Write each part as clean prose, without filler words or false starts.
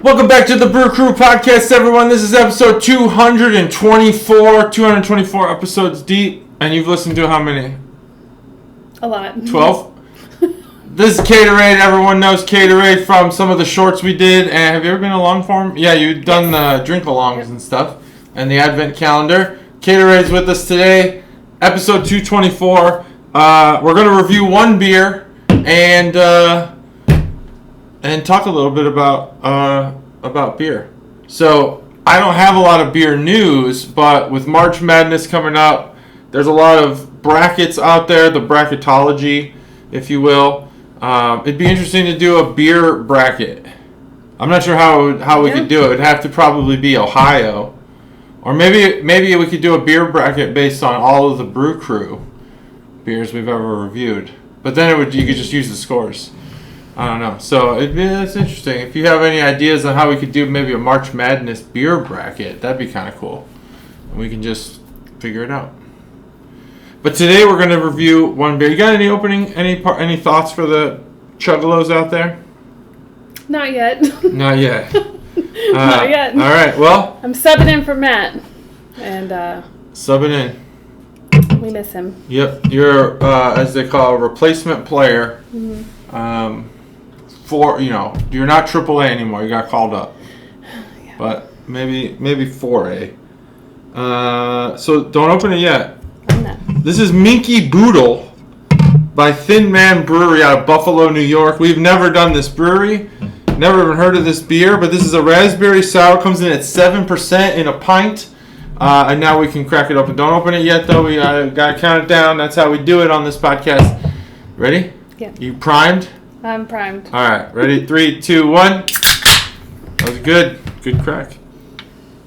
Welcome back to the Brew Crew Podcast, everyone. This is episode 224 episodes deep. And you've listened to how many? A lot. 12? This is Katorade. Everyone knows Katorade from some of the shorts we did. And have you ever been to long form? Yeah, you've done the drink-alongs and stuff. And the advent calendar. Katorade's with us today. Episode 224. We're going to review one beer and talk a little bit about beer. So I don't have a lot of beer news, but with March Madness coming up, there's a lot of brackets out there, the bracketology, if you will. It'd be interesting to do a beer bracket. I'm not sure how we could do it. It'd have to probably be Ohio, or maybe we could do a beer bracket based on all of the Brew Crew beers we've ever reviewed. But then you could just use the scores. I don't know. So it's interesting. If you have any ideas on how we could do maybe a March Madness beer bracket, that'd be kind of cool. And we can just figure it out. But today we're going to review one beer. You got any thoughts for the Chuggalos out there? Not yet. Not yet. Not yet. All right. Well, I'm subbing in for Matt, and subbing in. We miss him. Yep. You're as they call a replacement player. Mm-hmm. You're not AAA anymore. You got called up, Yeah. but maybe 4A. So don't open it yet. I'm not. This is Minky Boodle by Thin Man Brewery out of Buffalo, New York. We've never done this brewery, never even heard of this beer, but this is a raspberry sour. Comes in at 7% in a pint, and now we can crack it open. Don't open it yet, though. We gotta count it down. That's how we do it on this podcast. Ready? Yeah. You primed? I'm primed. All right, ready? 3, 2, 1. That was good. Good crack.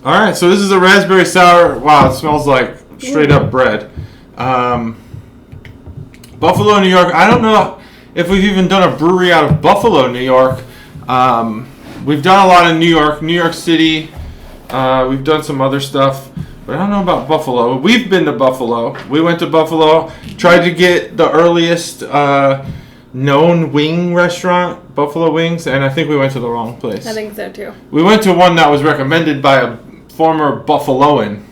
All right, so this is a raspberry sour. Wow, it smells like straight up bread. Buffalo, New York. I don't know if we've even done a brewery out of Buffalo, New York. We've done a lot in New York City. We've done some other stuff, but I don't know about Buffalo. We've been to Buffalo. We went to Buffalo, tried to get the earliest known wing restaurant, Buffalo Wings, and I think we went to the wrong place. I think so too. We went to one that was recommended by a former Buffaloan,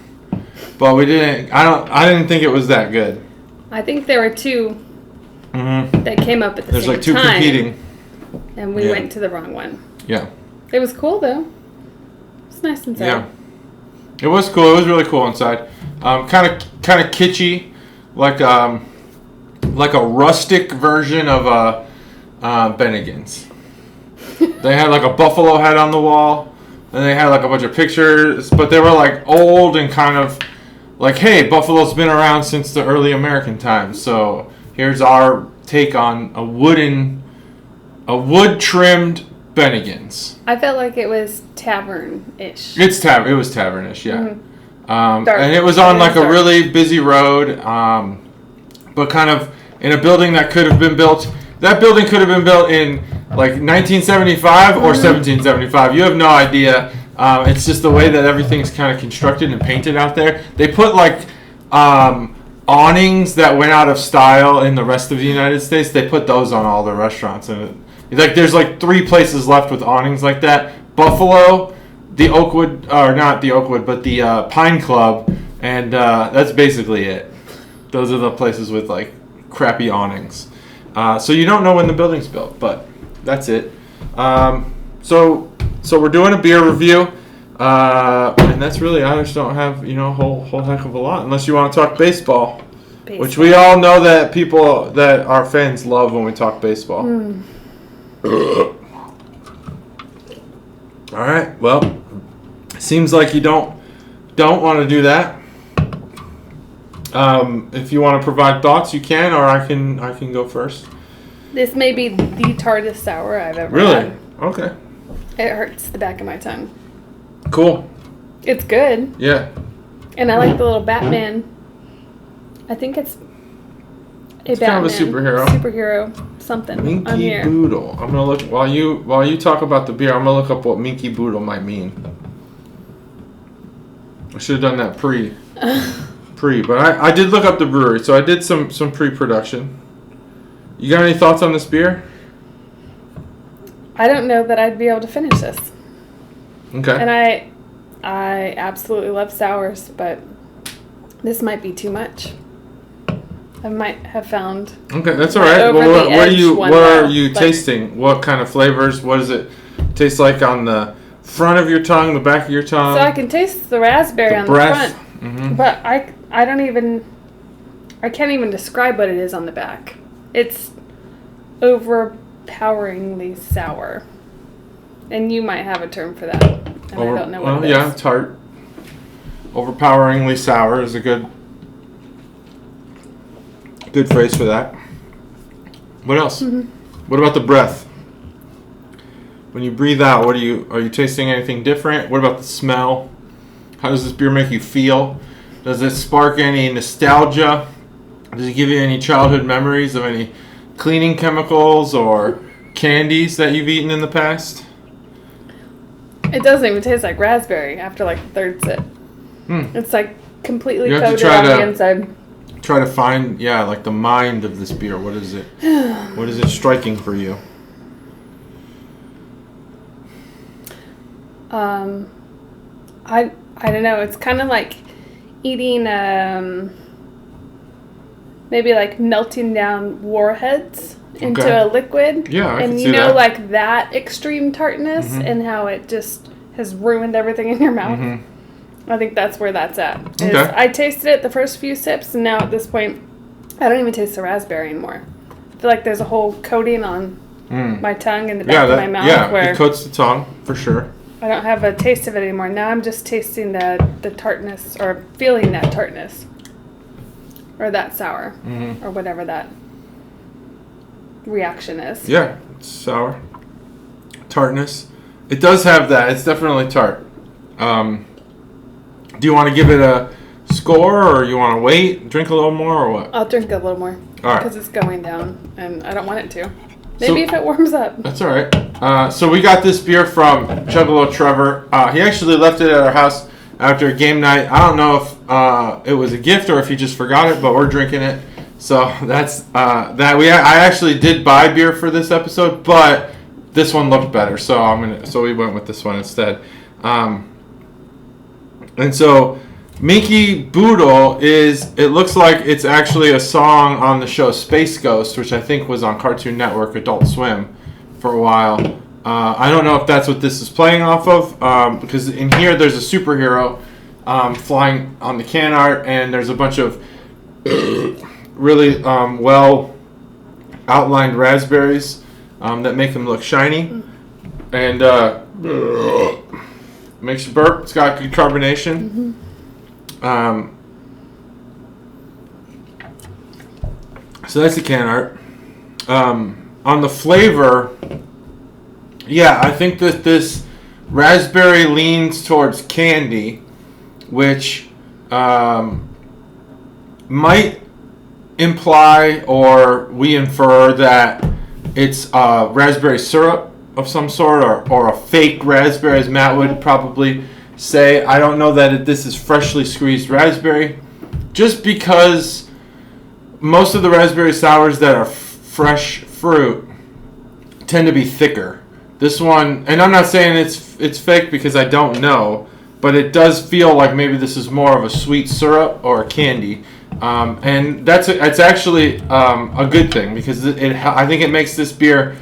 but we didn't. I didn't think it was that good. I think there were two that came up at the There's same like two time, competing. and we went to the wrong one. Yeah. It was cool though. It's nice inside. Yeah. It was cool. It was really cool inside. Kind of kitschy, like a rustic version of Bennigan's. They had like a buffalo head on the wall, and they had like a bunch of pictures, but they were like old and kind of like, hey, Buffalo's been around since the early American times, so here's our take on a wood-trimmed Bennigan's. I felt like it was tavern-ish. It was tavern-ish, yeah. Mm-hmm. And it was on like a really busy road, but kind of in a building that could have been built. That building could have been built in like 1975 or 1775. You have no idea. It's just the way that everything's kind of constructed and painted out there. They put like awnings that went out of style in the rest of the United States. They put those on all the restaurants, and there's like 3 places left with awnings like that. Buffalo, the Oakwood, or not the Oakwood, but the Pine Club, and that's basically it. Those are the places with like crappy awnings. So you don't know when the building's built, but that's it. So we're doing a beer review, and that's really, I just don't have a whole heck of a lot, unless you want to talk baseball, which we all know that people that our fans love when we talk baseball. All right, well, seems like you don't want to do that. If you want to provide thoughts, you can, or I can go first. This may be the tartest sour I've ever Really? had. Okay. It hurts the back of my tongue. Cool. It's good. Yeah. And I like the little Batman. I think it's Batman. Kind of a superhero. Superhero something on Minky here. Boodle. I'm gonna look while you talk about the beer. I'm gonna look up what Minky Boodle might mean. I should have done that pre, but I did look up the brewery, so I did some pre-production. You got any thoughts on this beer? I don't know that I'd be able to finish this. Okay. And I absolutely love sours, but this might be too much. I might have found. Okay, that's all right. Well, what are you tasting? What kind of flavors? What does it taste like on the front of your tongue, the back of your tongue? So I can taste the raspberry on the front, but I can't even describe what it is on the back. It's overpoweringly sour, and you might have a term for that, and I don't know what it is. Yeah, tart. Overpoweringly sour is a good phrase for that. What else? What about the breath? When you breathe out, are you tasting anything different? What about the smell? How does this beer make you feel? Does it spark any nostalgia? Does it give you any childhood memories of any cleaning chemicals or candies that you've eaten in the past? It doesn't even taste like raspberry after like the third sip. It's like completely coated on the inside. Try to find, like the mind of this beer. What is it? What is it striking for you? I don't know. It's kind of like eating, maybe like melting down warheads into a liquid. Yeah, I can see and that. like that extreme tartness and how it just has ruined everything in your mouth. I think that's where that's at. Okay. I tasted it the first few sips, and now at this point, I don't even taste the raspberry anymore. I feel like there's a whole coating on my tongue and the back of my mouth where it coats the tongue for sure. I don't have a taste of it anymore. Now I'm just tasting the tartness, or feeling that tartness, or that sour, or whatever that reaction is. Yeah, it's sour. Tartness. It does have that. It's definitely tart. Do you want to give it a score, or you want to wait, drink a little more, or what? I'll drink a little more. All right. Because it's going down, and I don't want it to. Maybe if it warms up. That's all right. So we got this beer from Chuggalo Trevor. He actually left it at our house after a game night. I don't know if it was a gift or if he just forgot it, but we're drinking it. So that's that. I actually did buy beer for this episode, but this one looked better, so we went with this one instead. And so Minky Boodle it looks like it's actually a song on the show Space Ghost, which I think was on Cartoon Network, Adult Swim, for a while. I don't know if that's what this is playing off of, because in here there's a superhero flying on the can art, and there's a bunch of really well outlined raspberries that make them look shiny. And makes you burp. It's got good carbonation. So that's the can art. On the flavor, I think that this raspberry leans towards candy, which might imply, or we infer, that it's raspberry syrup of some sort, or a fake raspberry, as Matt would probably say. I don't know that this is freshly squeezed raspberry, just because most of the raspberry sours that are fresh fruit tend to be thicker. This one, and I'm not saying it's fake because I don't know, but it does feel like maybe this is more of a sweet syrup or a candy, and it's actually a good thing, because I think it makes this beer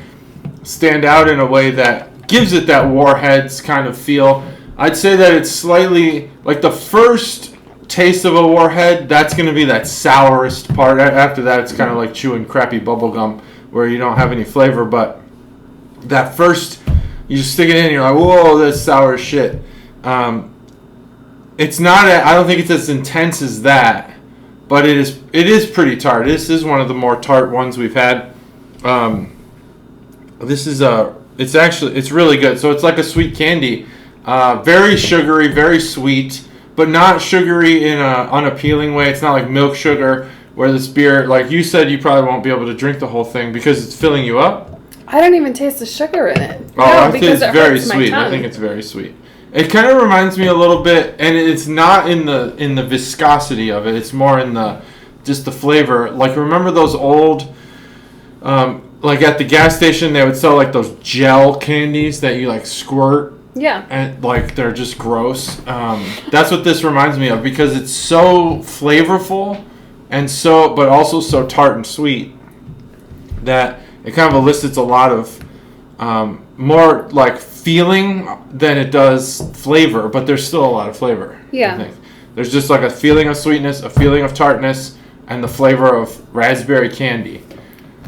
stand out in a way that gives it that Warheads kind of feel. I'd say that it's slightly like the first taste of a Warhead, that's going to be that sourest part. After that, it's kind of like chewing crappy bubblegum where you don't have any flavor, but that first, you just stick it in and you're like, whoa, that's sour as shit. It's not, I don't think it's as intense as that, but it is pretty tart. This is one of the more tart ones we've had. This is it's really good. So it's like a sweet candy, very sugary, very sweet, but not sugary in an unappealing way. It's not like milk sugar, where this beer, like you said, you probably won't be able to drink the whole thing because it's filling you up. I don't even taste the sugar in it. I think it's very sweet. I think it's very sweet. It kind of reminds me a little bit, and it's not in the viscosity of it. It's more in just the flavor. Like, remember those old, like at the gas station, they would sell like those gel candies that you like squirt Yeah. And like they're just gross. That's what this reminds me of because it's so flavorful and but also so tart and sweet that it kind of elicits a lot of more like feeling than it does flavor, but there's still a lot of flavor. Yeah. I think. There's just like a feeling of sweetness, a feeling of tartness, and the flavor of raspberry candy.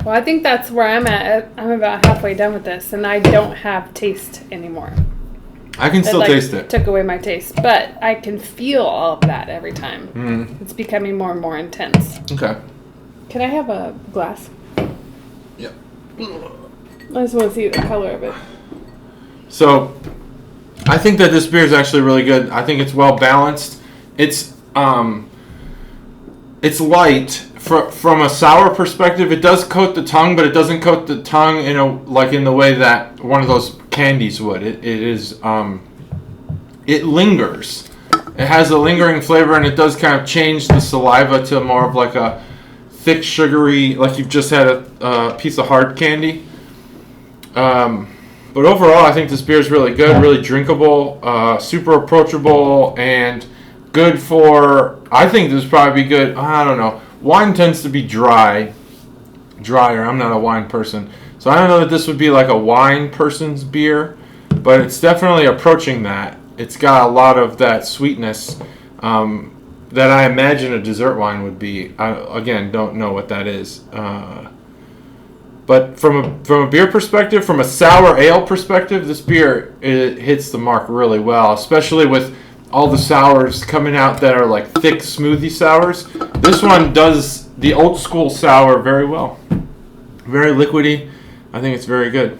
Well, I think that's where I'm at. I'm about halfway done with this, and I don't have taste anymore. I can still taste it. Took away my taste, but I can feel all of that every time. Mm. It's becoming more and more intense. Okay. Can I have a glass? Yep. I just want to see the color of it. So, I think that this beer is actually really good. I think it's well balanced. It's light from a sour perspective. It does coat the tongue, but it doesn't coat the tongue in the way that one of those candies would. It lingers. It has a lingering flavor, and it does kind of change the saliva to more of like a thick, sugary, like you've just had a piece of hard candy. But overall, I think this beer is really good, really drinkable, super approachable, and good for. I think this would probably be good. I don't know. Wine tends to be drier. I'm not a wine person, so I don't know that this would be like a wine person's beer, but it's definitely approaching that. It's got a lot of that sweetness that I imagine a dessert wine would be. I, again, don't know what that is. But from a beer perspective, from a sour ale perspective, this beer it hits the mark really well, especially with all the sours coming out that are like thick smoothie sours. This one does the old school sour very well. Very liquidy. I think it's very good.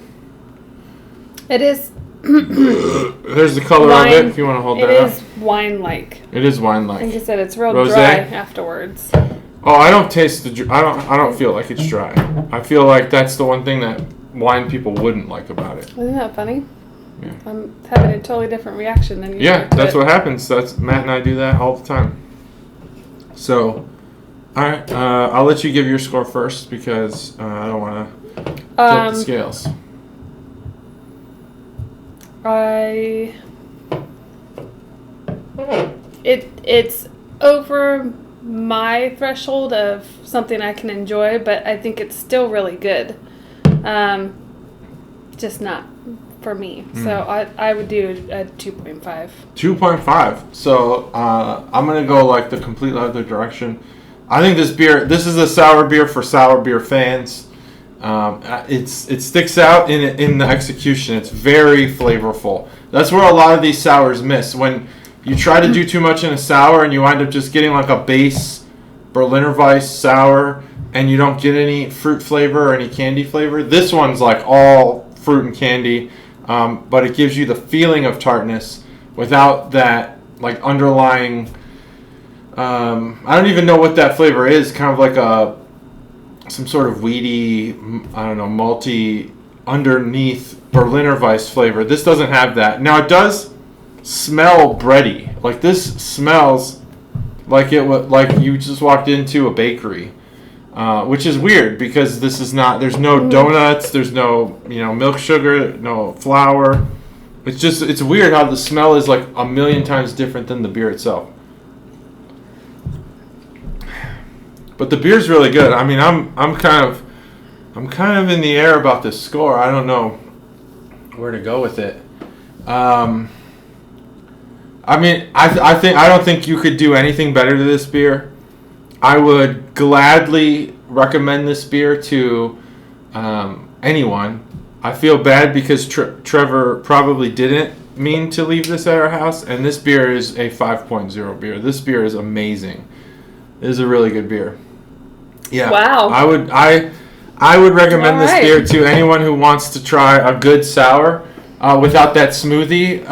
It is. There's the color of it if you want to hold that up. It is wine-like. It is wine-like. Like I said, it's real Rosé? dry afterwards. Oh, I don't taste I don't feel like it's dry. I feel like that's the one thing that wine people wouldn't like about it. Isn't that funny? Yeah. I'm having a totally different reaction than you. Yeah, that's what happens. That's Matt and I do that all the time. So, all right, I'll let you give your score first because I don't want to tilt the scales. It's over my threshold of something I can enjoy, but I think it's still really good. Just not for me. So I would do a 2.5. 2.5. So I'm going to go like the complete other direction. I think this is a sour beer for sour beer fans. It sticks out in the execution. It's very flavorful. That's where a lot of these sours miss. When you try to do too much in a sour and you wind up just getting like a base Berliner Weiss sour and you don't get any fruit flavor or any candy flavor. This one's like all fruit and candy, but it gives you the feeling of tartness without that like underlying. I don't even know what that flavor is. Kind of like some sort of weedy, I don't know, malty underneath Berliner Weiss flavor. This doesn't have that. Now it does smell bready. Like this smells like like you just walked into a bakery, which is weird because this is not. There's no donuts. There's no milk sugar, no flour. It's weird how the smell is like a million times different than the beer itself. But the beer's really good. I mean, I'm kind of in the air about this score. I don't know where to go with it. I mean, I don't think you could do anything better to this beer. I would gladly recommend this beer to anyone. I feel bad because Trevor probably didn't mean to leave this at our house, and this beer is a 5.0 beer. This beer is amazing. It is a really good beer. Yeah. Wow. I would recommend this beer to anyone who wants to try a good sour without that smoothie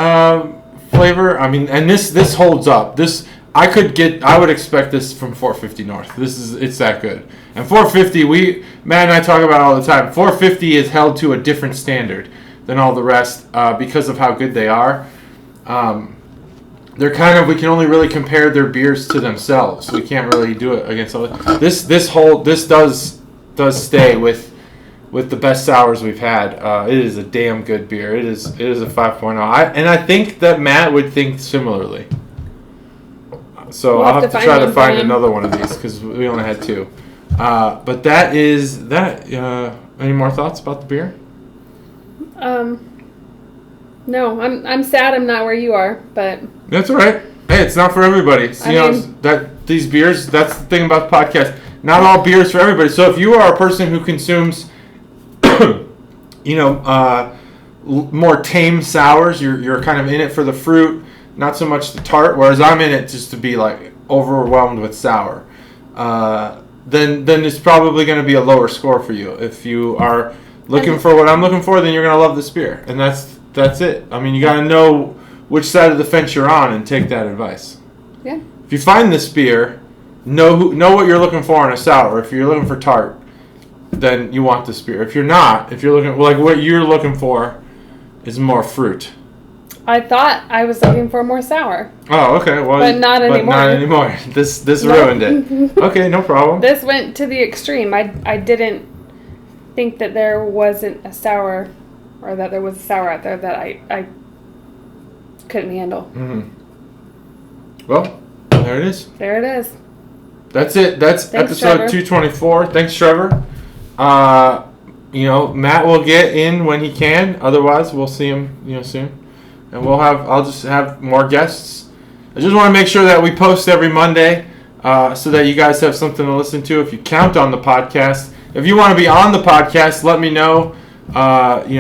flavor. I mean, and this holds up. I would expect this from 450 North. It's that good. And 450, Matt and I talk about it all the time. 450 is held to a different standard than all the rest because of how good they are. We can only really compare their beers to themselves. We can't really do it against others. This does stay with with the best sours we've had. It is a damn good beer. It is a 5.0. I think that Matt would think similarly. So I'll have to try to find another one of these because we only had 2. But that is that. Any more thoughts about the beer? No, I'm sad I'm not where you are, but that's all right. Hey, it's not for everybody. So, that these beers. That's the thing about the podcast. Not all beers for everybody. So if you are a person who consumes, more tame sours, you're kind of in it for the fruit, not so much the tart. Whereas I'm in it just to be like overwhelmed with sour. Then it's probably going to be a lower score for you. If you are looking for what I'm looking for, then you're going to love this beer, and that's it. I mean, you got to know which side of the fence you're on and take that advice. Yeah. If you find this beer, know what you're looking for in a sour. If you're looking for tart, then you want this beer. If you're not, if you're looking what you're looking for is more fruit. I thought I was looking for more sour. Oh, okay. Well, but not anymore. This ruined it. Okay, no problem. This went to the extreme. I didn't think that there wasn't a sour, or that there was a sour out there that I couldn't handle. Mm-hmm. Well, there it is. There it is. That's it. That's Thanks, episode Trevor. 224. Thanks, Trevor. Matt will get in when he can. Otherwise, we'll see him, soon. And I'll just have more guests. I just want to make sure that we post every Monday so that you guys have something to listen to if you count on the podcast. If you want to be on the podcast, let me know.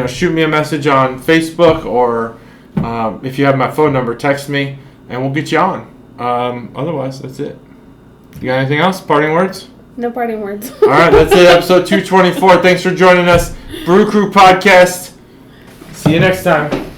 Shoot me a message on Facebook, or if you have my phone number, text me, and we'll get you on. Otherwise, that's it. You got anything else? Parting words? No parting words. All right, that's it. Episode 224. Thanks for joining us. Brew Crew Podcast. See you next time.